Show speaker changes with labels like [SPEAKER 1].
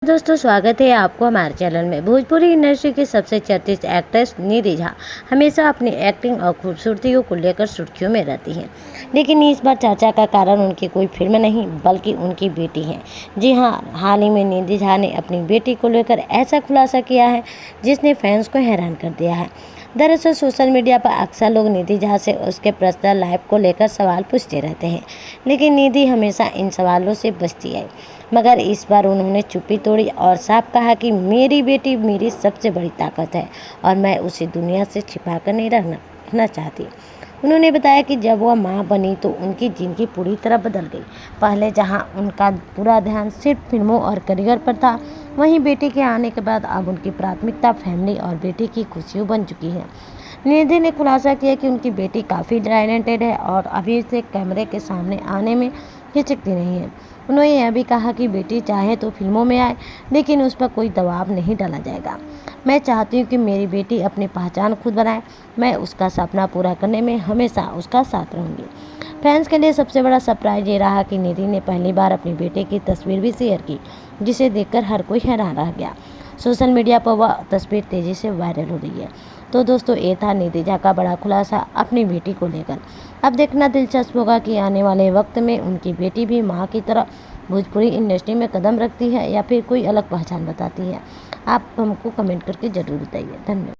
[SPEAKER 1] दोस्तों, स्वागत है आपको हमारे चैनल में। भोजपुरी इंडस्ट्री की सबसे चर्चित एक्ट्रेस निधि झा हमेशा अपनी एक्टिंग और खूबसूरतियों को लेकर सुर्खियों में रहती हैं। लेकिन इस बार चर्चा का कारण उनकी कोई फिल्म नहीं बल्कि उनकी बेटी है। जी हां, हाल ही में निधि झा ने अपनी बेटी को लेकर ऐसा खुलासा किया है जिसने फैंस को हैरान कर दिया है। दरअसल सोशल मीडिया पर अक्सर लोग निधि झा से उसके पर्सनल लाइफ को लेकर सवाल पूछते रहते हैं, लेकिन निधि हमेशा इन सवालों से बचती है। मगर इस बार उन्होंने चुप्पी तोड़ी और साफ कहा कि मेरी बेटी मेरी सबसे बड़ी ताकत है और मैं उसे दुनिया से छिपा कर नहीं रखना चाहती। उन्होंने बताया कि जब वह मां बनी तो उनकी ज़िंदगी पूरी तरह बदल गई। पहले जहां उनका पूरा ध्यान सिर्फ फिल्मों और करियर पर था, वहीं बेटी के आने के बाद अब उनकी प्राथमिकता फैमिली और बेटी की खुशियां बन चुकी है। निधि ने खुलासा किया कि उनकी बेटी काफ़ी टैलेंटेड है और अभी से कैमरे के सामने आने में हिचकती नहीं है। उन्होंने यह भी कहा कि बेटी चाहे तो फिल्मों में आए, लेकिन उस पर कोई दबाव नहीं डाला जाएगा। मैं चाहती हूँ कि मेरी बेटी अपनी पहचान खुद बनाए। मैं उसका सपना पूरा करने में हमेशा उसका साथ रहूँगी। फैंस के लिए सबसे बड़ा सरप्राइज ये रहा कि निधि ने पहली बार अपनी बेटे की तस्वीर भी शेयर की, जिसे देखकर हर कोई हैरान रह गया। सोशल मीडिया पर वह तस्वीर तेज़ी से वायरल हो रही है। तो दोस्तों, ये था निधि झा का बड़ा खुलासा अपनी बेटी को लेकर। अब देखना दिलचस्प होगा कि आने वाले वक्त में उनकी बेटी भी मां की तरह भोजपुरी इंडस्ट्री में कदम रखती है या फिर कोई अलग पहचान बताती है। आप हमको कमेंट करके ज़रूर बताइए। धन्यवाद।